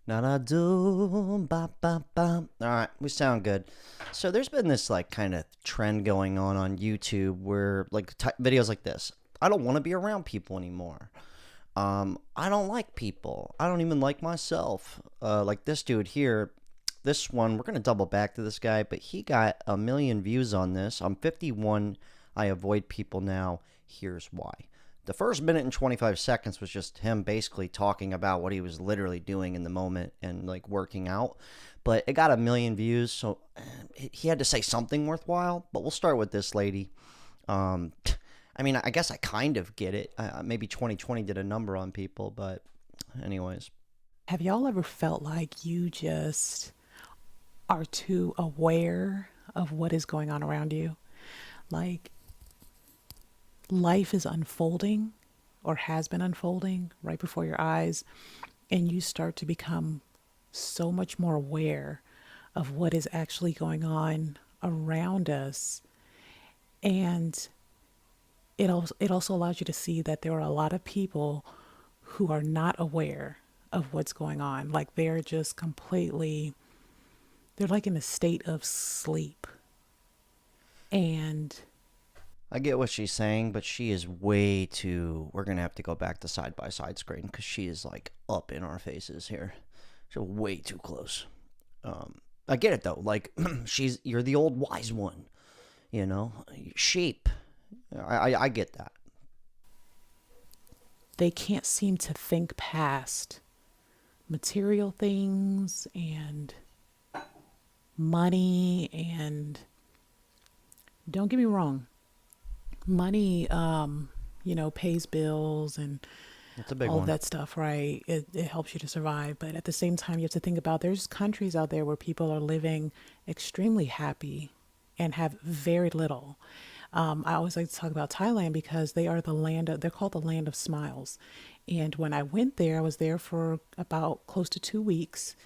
Na na do ba ba ba. All right, we sound good. So there's been this like kind of trend going on YouTube where like videos like this. I don't want to be around people anymore. I don't like people. I don't even like myself. Like this dude here. This one, we're gonna double back to this guy, but he got 1 million views on this. I'm 51. I avoid people now. Here's why. The first minute and 25 seconds was just him basically talking about what he was literally doing in the moment and like working out. But it got 1 million views, so he had to say something worthwhile. But we'll start with this lady. Um, I mean, I guess I kind of get it. Maybe 2020 did a number on people, but anyways. Have y'all ever felt like you just are too aware of what is going on around you? Like life is unfolding or has been unfolding right before your eyes, and you start to become so much more aware of what is actually going on around us. And it also allows you to see that there are a lot of people who are not aware of what's going on. Like they're just completely, they're like in a state of sleep. And I get what she's saying, but she is way too. We're gonna have to go back to side by side screen because she is like up in our faces here. She's way too close. I get it though. Like you're the old wise one. You know, sheep. I get that. they can't seem to think past material things and money. And don't get me wrong, money, pays bills and It's a big all of one. that stuff, right? It helps you to survive. But at the same time, you have to think about there's countries out there where people are living extremely happy and have very little. I always like to talk about Thailand because they're called the land of smiles. And when I went there, I was there for about close to 2 weeks.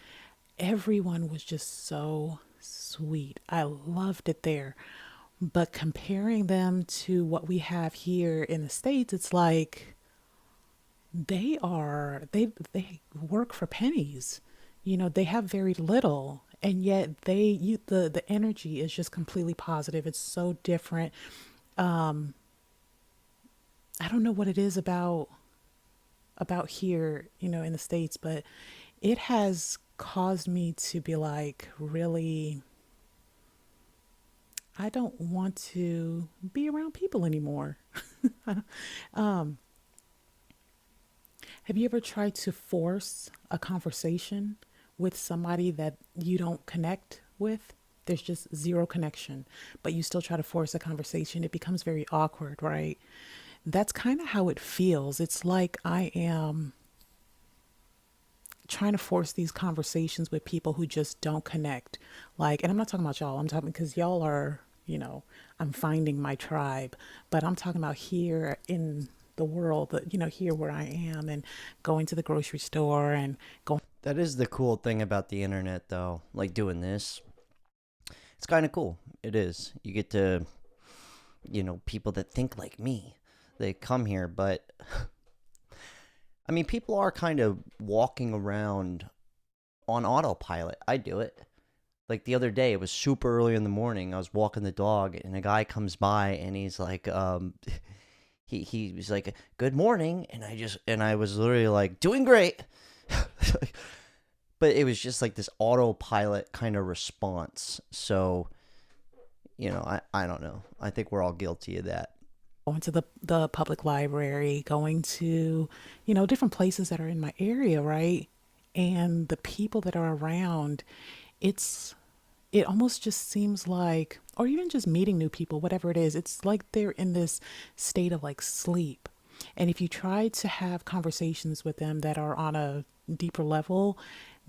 Everyone was just so sweet. I loved it there. But comparing them to what we have here in the States, it's like they work for pennies. They have very little, and yet the energy is just completely positive. It's so different. I don't know what it is about here, in the States, but it has caused me to be like, really, I don't want to be around people anymore. Have you ever tried to force a conversation with somebody that you don't connect with? There's just zero connection, but you still try to force a conversation. It becomes very awkward, right? That's kind of how it feels. It's like I am trying to force these conversations with people who just don't connect. Like, and I'm not talking about y'all, I'm talking because y'all are, I'm finding my tribe, but I'm talking about here in the world, that, here where I am, and going to the grocery store and going. That is the cool thing about the internet, though. Like doing this, it's kind of cool. It is. You get to, people that think like me. They come here, but I mean, people are kind of walking around on autopilot. I do it. Like the other day, it was super early in the morning. I was walking the dog, and a guy comes by, and he's like, he was like, "Good morning," and I was literally like, "Doing great," but it was just like this autopilot kind of response. So I don't know. I think we're all guilty of that. Going to the public library, going to, different places that are in my area, right? And the people that are around, it's it almost just seems like, or even just meeting new people, whatever it is, it's like they're in this state of like sleep. And if you try to have conversations with them that are on a deeper level,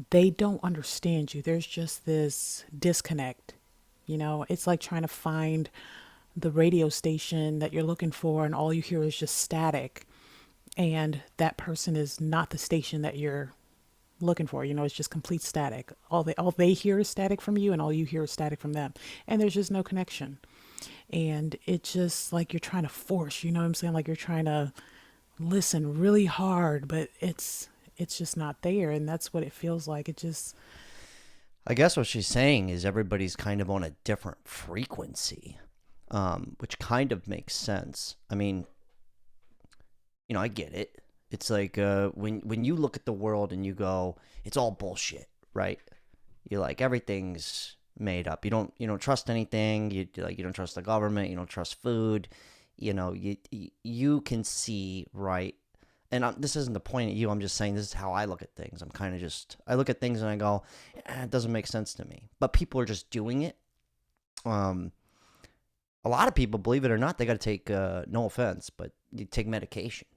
they don't understand you. There's just this disconnect. It's like trying to find the radio station that you're looking for, and all you hear is just static. And that person is not the station that you're looking for. It's just complete static. All they hear is static from you, and all you hear is static from them. And there's just no connection. And it's just like you're trying to force, you know what I'm saying? Like you're trying to listen really hard, but it's just not there, and that's what it feels like. It just I guess what she's saying is everybody's kind of on a different frequency, which kind of makes sense. I mean, I get it. It's like when you look at the world and you go, it's all bullshit, right? You're like everything's made up. You don't trust anything. You don't trust the government. You don't trust food. You can see, right. And this isn't the point at you. I'm just saying this is how I look at things. I look at things and I go, it doesn't make sense to me. But people are just doing it. A lot of people, believe it or not, they got to take, no offense, but you take medication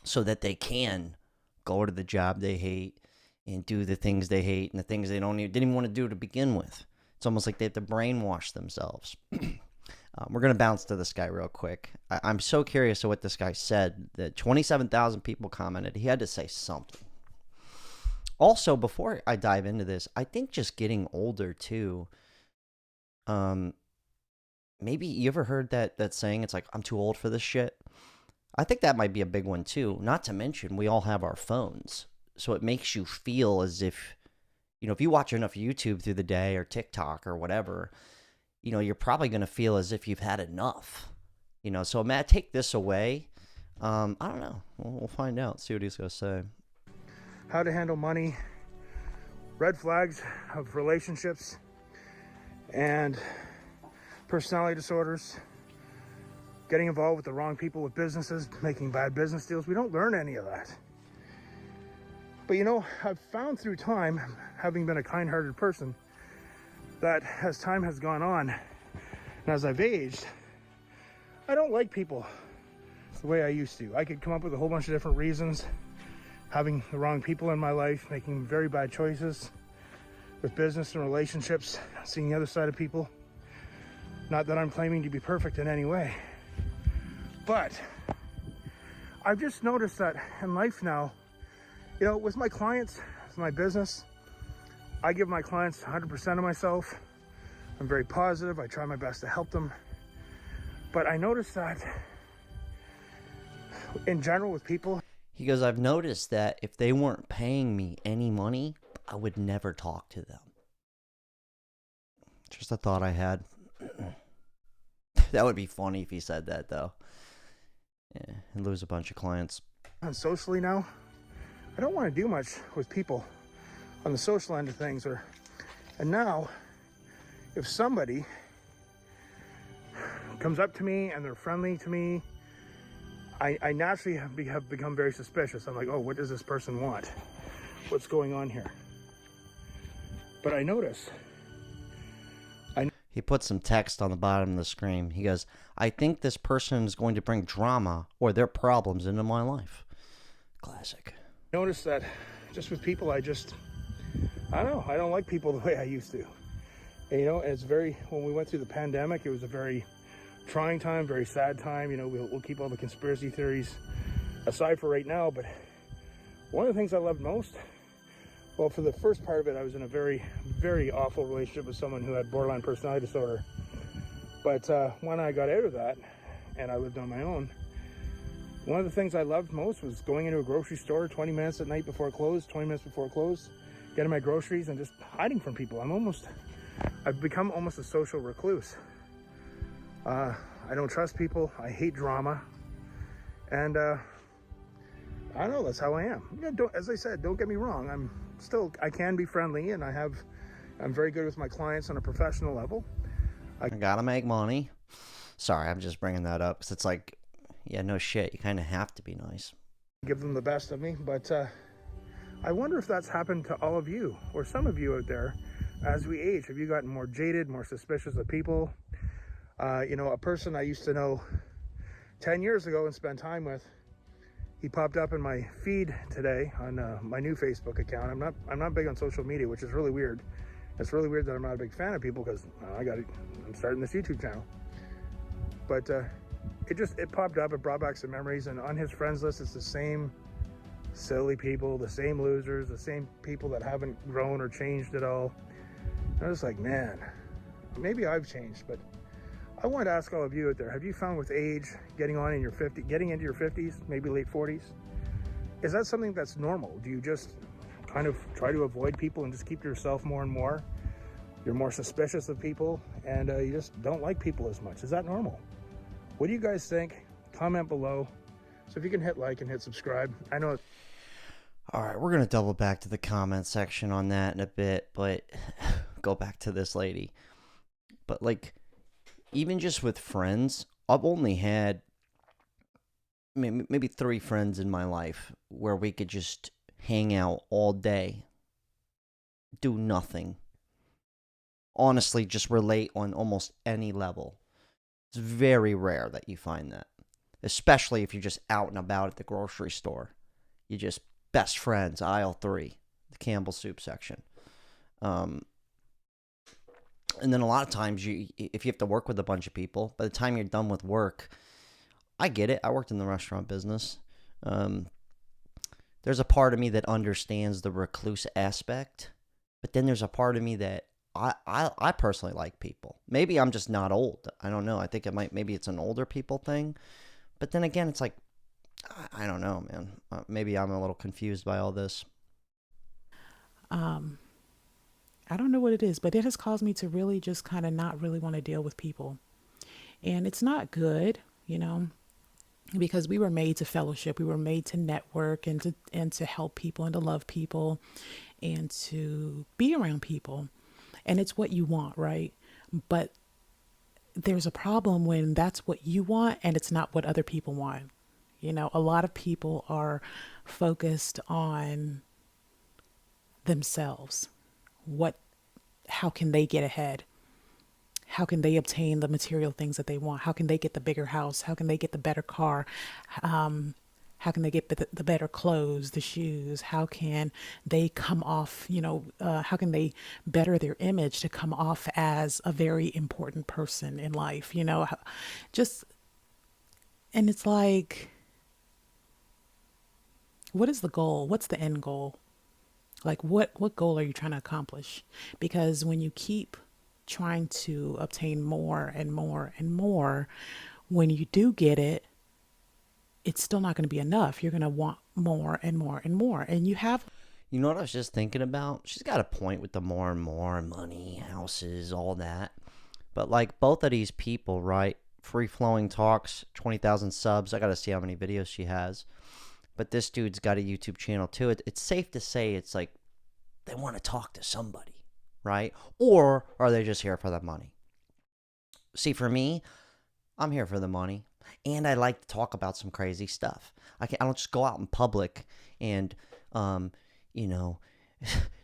so that they can go to the job they hate and do the things they hate and the things they didn't even want to do to begin with. It's almost like they have to brainwash themselves. We're going to bounce to this guy real quick. I'm so curious of what this guy said. That 27,000 people commented. He had to say something. Also, before I dive into this, I think just getting older too. Maybe you ever heard that saying? It's like, I'm too old for this shit. I think that might be a big one too. Not to mention, we all have our phones. So it makes you feel as if, if you watch enough YouTube through the day or TikTok or whatever, you're probably going to feel as if you've had enough. So Matt, take this away. I don't know. We'll find out. See what he's going to say. How to handle money, red flags of relationships, and personality disorders, getting involved with the wrong people with businesses, making bad business deals. We don't learn any of that. But I've found through time, having been a kind-hearted person, that as time has gone on and as I've aged, I don't like people the way I used to. I could come up with a whole bunch of different reasons, having the wrong people in my life, making very bad choices with business and relationships, seeing the other side of people. Not that I'm claiming to be perfect in any way, but I've just noticed that in life now, with my clients, with my business, I give my clients 100% of myself. I'm very positive. I try my best to help them. But I noticed that in general with people. He goes, I've noticed that if they weren't paying me any money, I would never talk to them. Just a thought I had. That would be funny if he said that, though. Yeah, and lose a bunch of clients. And socially now, I don't want to do much with people on the social end of things. And now, if somebody comes up to me and they're friendly to me, I naturally have become very suspicious. I'm like, oh, what does this person want? What's going on here? But I notice. He put some text on the bottom of the screen. He goes, I think this person is going to bring drama or their problems into my life. Classic. Notice that just with people, I don't like people the way I used to. And, it's when we went through the pandemic, it was a very trying time, very sad time. We'll keep all the conspiracy theories aside for right now. But one of the things I loved most, well, for the first part of it, I was in a very, very awful relationship with someone who had borderline personality disorder. But when I got out of that and I lived on my own, one of the things I loved most was going into a grocery store 20 minutes at night before it closed, 20 minutes before it closed, getting my groceries and just hiding from people. I've become almost a social recluse. I don't trust people. I hate drama. And I don't know, that's how I am. As I said, don't get me wrong. I can be friendly, and I'm very good with my clients on a professional level. I gotta make money. Sorry, I'm just bringing that up because it's like, yeah, no shit. You kind of have to be nice. Give them the best of me, but I wonder if that's happened to all of you or some of you out there as we age. Have you gotten more jaded, more suspicious of people? A person I used to know 10 years ago and spend time with, he popped up in my feed today on my new Facebook account. I'm not big on social media, which is really weird. It's really weird that I'm not a big fan of people because I'm starting this YouTube channel. But it popped up, it brought back some memories, and on his friends list it's the same silly people, the same losers, the same people that haven't grown or changed at all. And I was like, man, maybe I've changed. But I wanted to ask all of you out there, have you found with age, getting into your 50s, maybe late 40s, Is that something that's normal? Do you just kind of try to avoid people and just keep to yourself more and more? You're more suspicious of people, and you just don't like people as much. Is that normal? What do you guys think? Comment below. So if you can hit like and hit subscribe. I know. All right, we're going to double back to the comment section on that in a bit, but go back to this lady. But like, even just with friends, I've only had maybe 3 friends in my life where we could just hang out all day, do nothing. Honestly, just relate on almost any level. It's very rare that you find that, especially if you're just out and about at the grocery store. You just best friends, aisle 3, the Campbell soup section. And then a lot of times, if you have to work with a bunch of people, by the time you're done with work, I get it. I worked in the restaurant business. There's a part of me that understands the recluse aspect, but then there's a part of me that I personally like people. Maybe I'm just not old. I don't know. I think maybe it's an older people thing. But then again, it's like, I don't know, man. Maybe I'm a little confused by all this. I don't know what it is, but it has caused me to really just kind of not really want to deal with people. And it's not good, because we were made to fellowship. We were made to network and to help people and to love people and to be around people. And it's what you want, right? But there's a problem when that's what you want and it's not what other people want. A lot of people are focused on themselves. How can they get ahead? How can they obtain the material things that they want? How can they get the bigger house? How can they get the better car? How can they get the better clothes, the shoes? How can they come off, how can they better their image to come off as a very important person in life, and it's like, what is the goal? What's the end goal? Like, what goal are you trying to accomplish? Because when you keep trying to obtain more and more and more, when you do get it, it's still not going to be enough. You're going to want more and more and more. And you have... You know what I was just thinking about? She's got a point with the more and more money, houses, all that. But like both of these people, right? Free flowing talks, 20,000 subs. I got to see how many videos she has. But this dude's got a YouTube channel too. It's safe to say it's like they want to talk to somebody, right? Or are they just here for the money? See, for me, I'm here for the money. And I like to talk about some crazy stuff. I don't just go out in public and,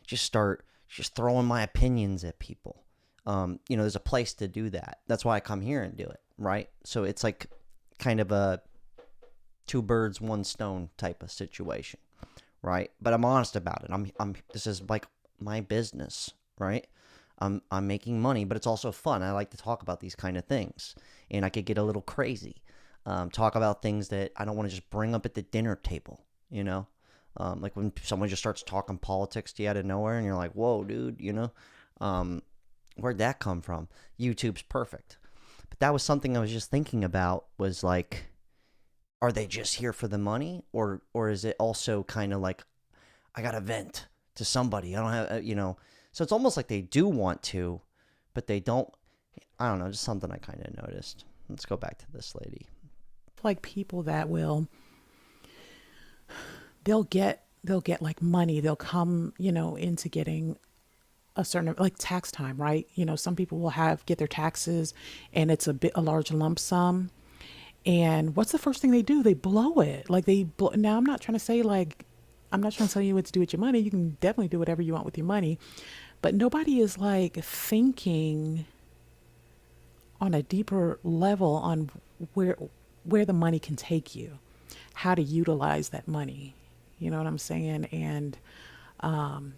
just throwing my opinions at people. There's a place to do that. That's why I come here and do it, right? So it's like kind of a 2 birds, 1 stone type of situation, right? But I'm honest about it. This is like my business, right? I'm making money, but it's also fun. I like to talk about these kind of things, and I could get a little crazy. Talk about things that I don't want to just bring up at the dinner table, like when someone just starts talking politics to you out of nowhere and you're like, whoa, dude, where'd that come from? YouTube's perfect. But that was something I was just thinking about, was like, are they just here for the money, or is it also kind of like, I got to vent to somebody. I don't have, so it's almost like they do want to, but they don't. I don't know, just something I kind of noticed. Let's go back to this lady. Like people that they'll get like money. They'll come, into getting a certain, like tax time, right? Some people will get their taxes and it's a large lump sum. And what's the first thing they do? They blow it. Like now I'm not trying to say I'm not trying to tell you what to do with your money. You can definitely do whatever you want with your money, but nobody is like thinking on a deeper level on where the money can take you, how to utilize that money. You know what I'm saying? And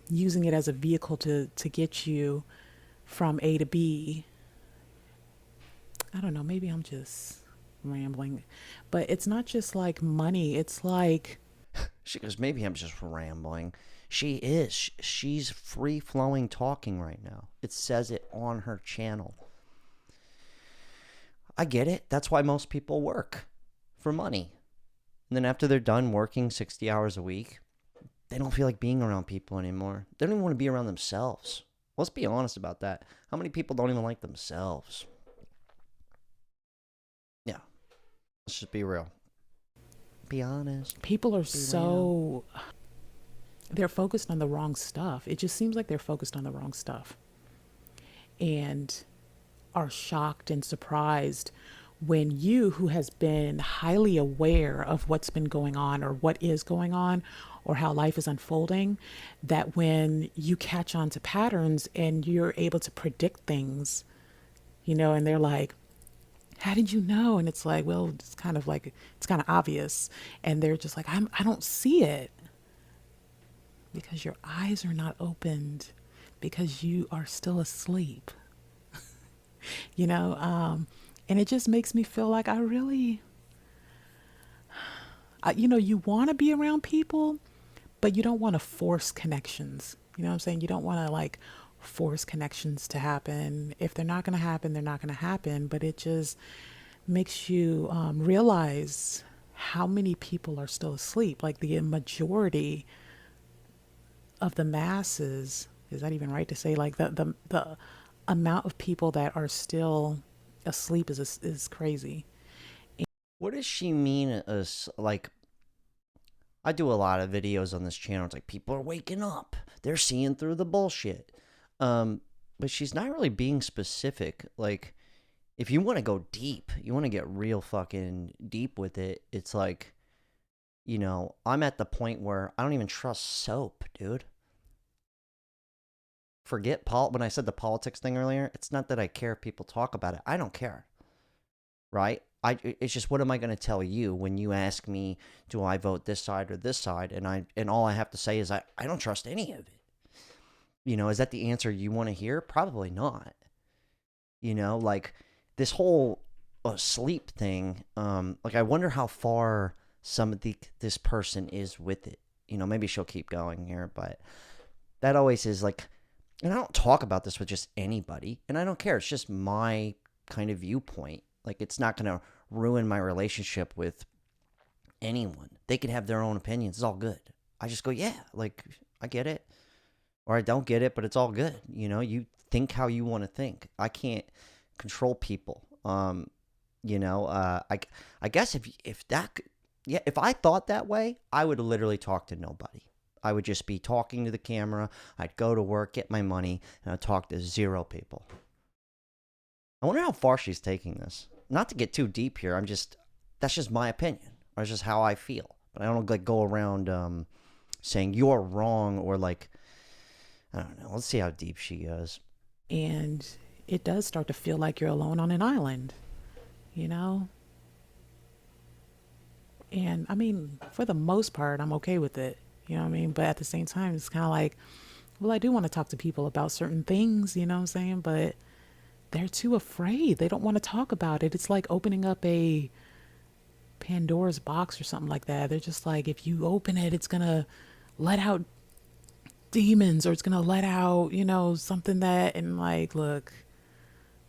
using it as a vehicle to get you from A to B. I don't know, maybe I'm just rambling, but it's not just like money. It's like... She goes, maybe I'm just rambling. She is. She's free-flowing talking right now. It says it on her channel. I get it. That's why most people work, for money. And then after they're done working 60 hours a week, they don't feel like being around people anymore. They don't even want to be around themselves. Let's be honest about that. How many people don't even like themselves? Yeah, let's just be real. Be honest. People are Be real. they're focused on the wrong stuff. It just seems like they're focused on the wrong stuff and are shocked and surprised when you, who has been highly aware of what's been going on or what is going on or how life is unfolding, that when you catch on to patterns and you're able to predict things, and they're like, how did you know? And it's like, well, it's kind of obvious. And they're just like, I don't see it because your eyes are not opened because you are still asleep, you know? And it just makes me feel like you want to be around people, but you don't want to force connections. You know what I'm saying? You don't want to like force connections to happen. If they're not going to happen, they're not going to happen. But it just makes you realize how many people are still asleep. Like the majority of the masses, is that even right to say? Like the amount of people that are still asleep is crazy. What does she mean? Like, I do a lot of videos on this channel. It's like people are waking up. They're seeing through the bullshit. But she's not really being specific. Like, if you want to go deep, you want to get real fucking deep with it. It's like, I'm at the point where I don't even trust soap, dude. Forget when I said the politics thing earlier. It's not that I care if people talk about it. I don't care, right? It's just, what am I going to tell you when you ask me, do I vote this side or this side? And all I have to say is I don't trust any of it. Is that the answer you want to hear? Probably not. Like this whole sleep thing. Like I wonder how far this person is with it. Maybe she'll keep going here, but that always is like, and I don't talk about this with just anybody, and I don't care. It's just my kind of viewpoint. Like, it's not going to ruin my relationship with anyone. They can have their own opinions. It's all good. I just go, yeah, like, I get it. Or I don't get it, but it's all good. You think how you want to think. I can't control people. I guess if I thought that way, I would literally talk to nobody. I would just be talking to the camera. I'd go to work, get my money, and I'd talk to 0 people. I wonder how far she's taking this. Not to get too deep here. That's just my opinion. Or it's just how I feel. But I don't like go around saying you're wrong or like, I don't know. Let's see how deep she goes. And it does start to feel like you're alone on an island, And I mean, for the most part, I'm okay with it. You know what I mean? But at the same time, it's kind of like, well, I do want to talk to people about certain things, you know what I'm saying? But they're too afraid. They don't want to talk about it. It's like opening up a Pandora's box or something like that. They're just like, if you open it, it's going to let out demons or it's going to let out, something that, and like, look,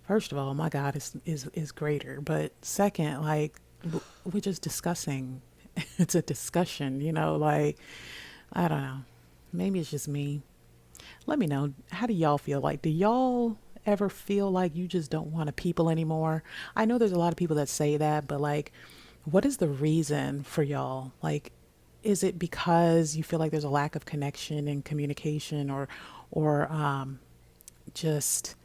first of all, my God is greater. But second, like, we're just discussing. It's a discussion, like, I don't know. Maybe it's just me. Let me know. How do y'all feel? Like, do y'all ever feel like you just don't want to people anymore? I know there's a lot of people that say that, but like, what is the reason for y'all? Like, is it because you feel like there's a lack of connection and communication, or just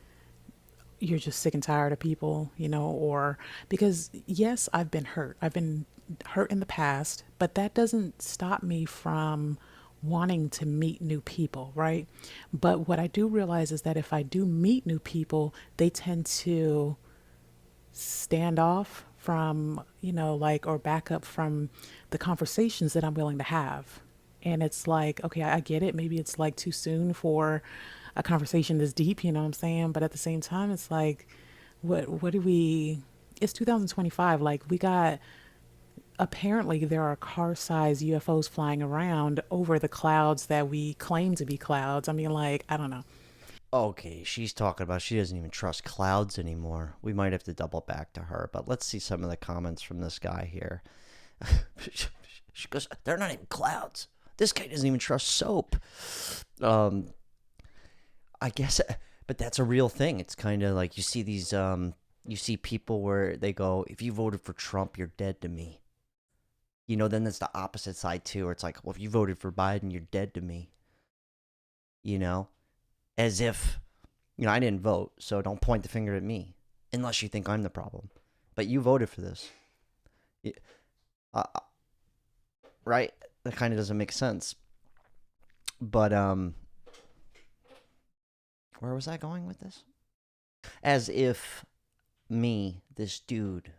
you're just sick and tired of people, or because yes, I've been hurt. I've been hurt in the past, but that doesn't stop me from wanting to meet new people, right? But what I do realize is that if I do meet new people, they tend to stand off from, like, or back up from the conversations that I'm willing to have. And it's like, okay, I get it. Maybe it's like too soon for a conversation this deep, you know what I'm saying? But at the same time, it's like, what do we, it's 2025. Like, we got, apparently there are car-sized UFOs flying around over the clouds that we claim to be clouds. I mean, like, I don't know. Okay, she's talking about she doesn't even trust clouds anymore. We might have to double back to her, but let's see some of the comments from this guy here. She goes, they're not even clouds. This guy doesn't even trust soap. I guess, but that's a real thing. It's kind of like you see these, you see people where they go, if you voted for Trump, you're dead to me. You know, then there's the opposite side too, where it's like, well, if you voted for Biden, you're dead to me. You know, as if, you know, I didn't vote, so don't point the finger at me unless you think I'm the problem. But you voted for this. Uh, right? That kind of doesn't make sense. But where was I going with this? As if me, this dude,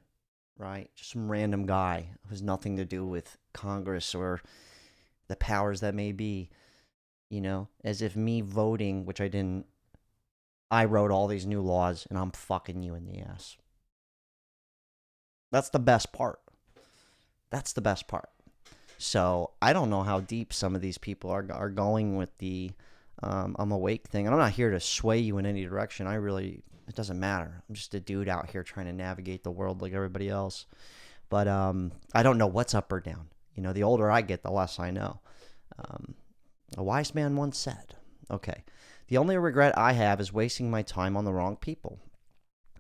right? Just some random guy who has nothing to do with Congress or the powers that may be, you know, as if me voting, which I didn't, I wrote all these new laws and I'm fucking you in the ass. That's the best part. That's the best part. So I don't know how deep some of these people are going with the I'm awake thing. And I'm not here to sway you in any direction. It doesn't matter. I'm just a dude out here trying to navigate the world like everybody else. But I don't know what's up or down. You know, the older I get, the less I know. A wise man once said, okay, the only regret I have is wasting my time on the wrong people.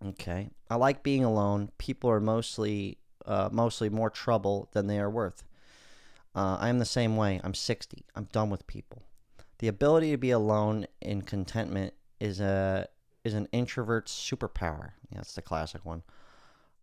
Okay, I like being alone. People are mostly more trouble than they are worth. I am the same way. I'm 60. I'm done with people. The ability to be alone in contentment is an introvert's superpower. Yeah, that's the classic one.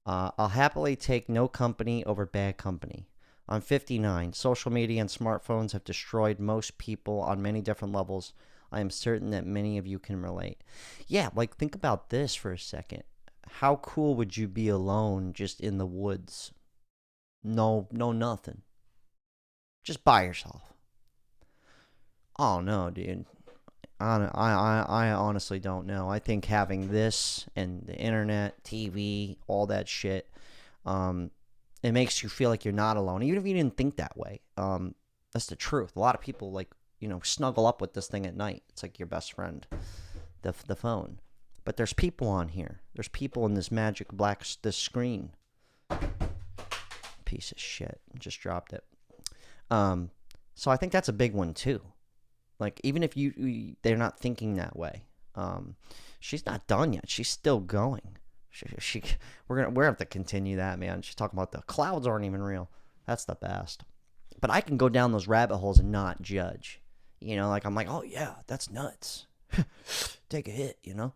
I'll happily take no company over bad company. I'm 59. Social media and smartphones have destroyed most people on many different levels. I am certain that many of you can relate. Yeah, like think about this for a second. How cool would you be alone just in the woods? No nothing. Just by yourself. Oh no, dude. I honestly don't know. I think having this and the internet, TV, all that shit, it makes you feel like you're not alone, even if you didn't think that way. That's the truth. A lot of people, like, you know, snuggle up with this thing at night. It's like your best friend, the phone. But there's people on here. There's people in this magic this screen. Piece of shit. Just dropped it. So I think that's a big one too. Like, even if they're not thinking that way. She's not done yet. She's still going. We're gonna have to continue that, man. She's talking about the clouds aren't even real. That's the best. But I can go down those rabbit holes and not judge. You know, like I'm like, oh yeah, that's nuts. Take a hit, you know.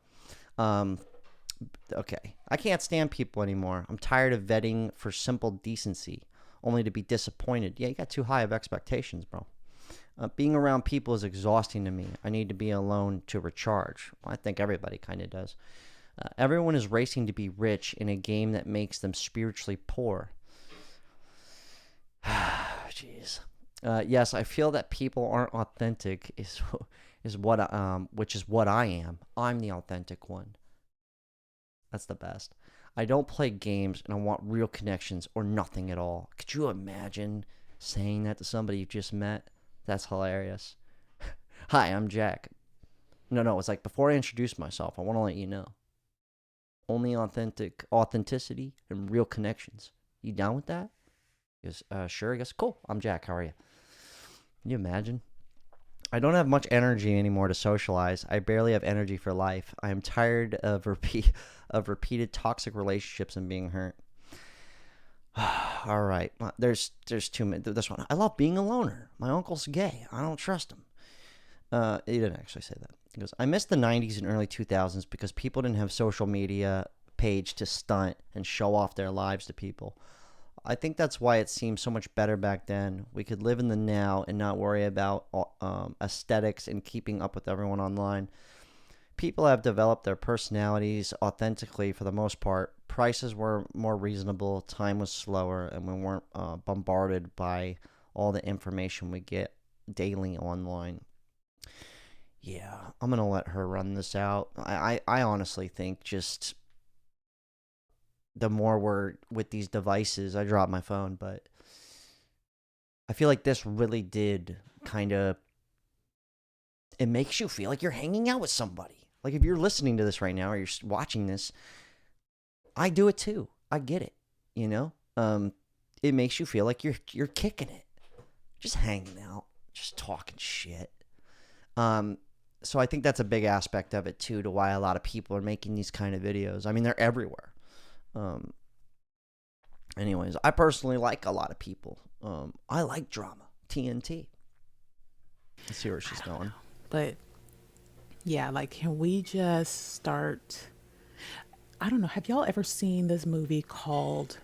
Okay. I can't stand people anymore. I'm tired of vetting for simple decency, only to be disappointed. Yeah, you got too high of expectations, bro. Being around people is exhausting to me. I need to be alone to recharge. Well, I think everybody kind of does. Everyone is racing to be rich in a game that makes them spiritually poor. Jeez. Yes, I feel that people aren't authentic which is what I am. I'm the authentic one. That's the best. I don't play games and I want real connections or nothing at all. Could you imagine saying that to somebody you just met? That's hilarious. Hi, I'm Jack. No, it's like before I introduce myself, I want to let you know. Only authenticity and real connections. You down with that? He goes, sure. I guess, cool. I'm Jack. How are you? Can you imagine? I don't have much energy anymore to socialize. I barely have energy for life. I am tired of repeated toxic relationships and being hurt. All right. There's too many. This one. I love being a loner. My uncle's gay. I don't trust him. He didn't actually say that. He goes, I miss the 90s and early 2000s because people didn't have social media page to stunt and show off their lives to people. I think that's why it seemed so much better back then. We could live in the now and not worry about aesthetics and keeping up with everyone online. People have developed their personalities authentically for the most part. Prices were more reasonable, time was slower, and we weren't bombarded by all the information we get daily online. Yeah, I'm going to let her run this out. I honestly think just the more we're with these devices, I dropped my phone, but I feel like this really did kind of, it makes you feel like you're hanging out with somebody. Like if you're listening to this right now or you're watching this, I do it too. I get it, you know? It makes you feel like you're kicking it. just hanging out, just talking shit. So I think that's a big aspect of it too, to why a lot of people are making these kind of videos. I mean, they're everywhere. Anyways, I personally like a lot of people. I like drama. TNT. Let's see where she's going. But yeah, like, can we just start? I don't know. Have y'all ever seen this movie called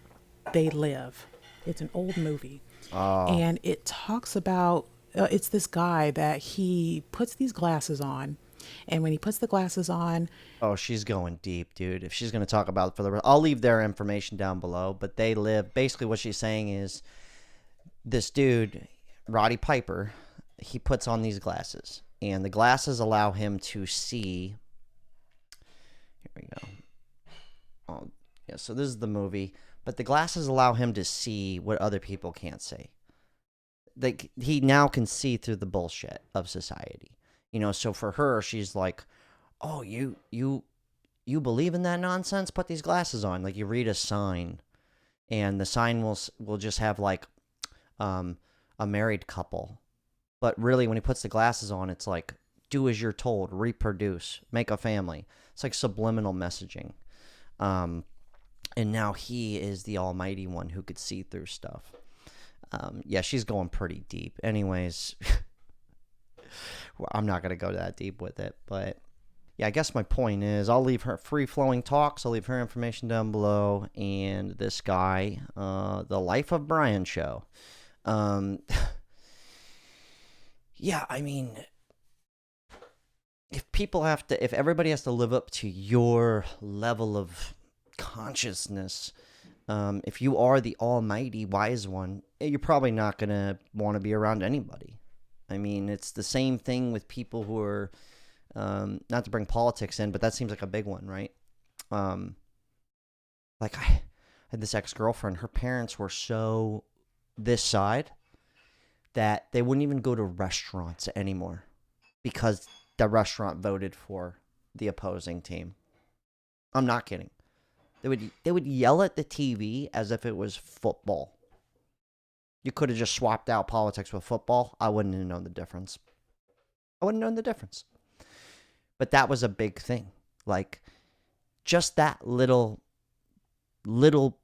They Live? It's an old movie. Oh, And it talks about it's this guy that he puts these glasses on. And when he puts the glasses on, oh, she's going deep, dude. If she's going to talk about it for the, I'll leave their information down below. But They Live. Basically, what she's saying is, this dude, Roddy Piper, he puts on these glasses, and the glasses allow him to see. Here we go. Oh, yeah. So this is the movie, but the glasses allow him to see what other people can't see. He now can see through the bullshit of society. So for her, she's like, "Oh, you believe in that nonsense? Put these glasses on." Like, you read a sign, and the sign will just have like a married couple, but really when he puts the glasses on, it's like, do as you're told, reproduce, make a family. It's like subliminal messaging. And now he is the almighty one who could see through stuff. Yeah, she's going pretty deep. Anyways, well, I'm not going to go that deep with it, but yeah, I guess my point is, I'll leave her free-flowing talks. I'll leave her information down below. And this guy, The Life of Brian show. Yeah, I mean, if everybody has to live up to your level of consciousness, if you are the almighty wise one, you're probably not going to want to be around anybody. I mean, it's the same thing with people who are, not to bring politics in, but that seems like a big one, right? Like, I had this ex-girlfriend, her parents were so this side that they wouldn't even go to restaurants anymore because the restaurant voted for the opposing team. I'm not kidding. They would yell at the TV as if it was football. You could have just swapped out politics with football. I wouldn't have known the difference. But that was a big thing. Like, just that little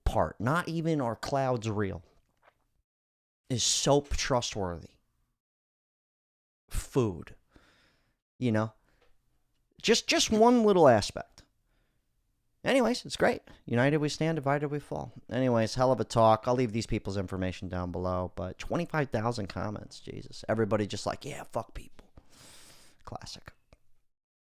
part, not even "Are clouds real?" is so trustworthy. Food. Just one little aspect. Anyways, it's great. United we stand, divided we fall. Anyways, hell of a talk. I'll leave these people's information down below. But 25,000 comments, Jesus. Everybody just like, yeah, fuck people. Classic.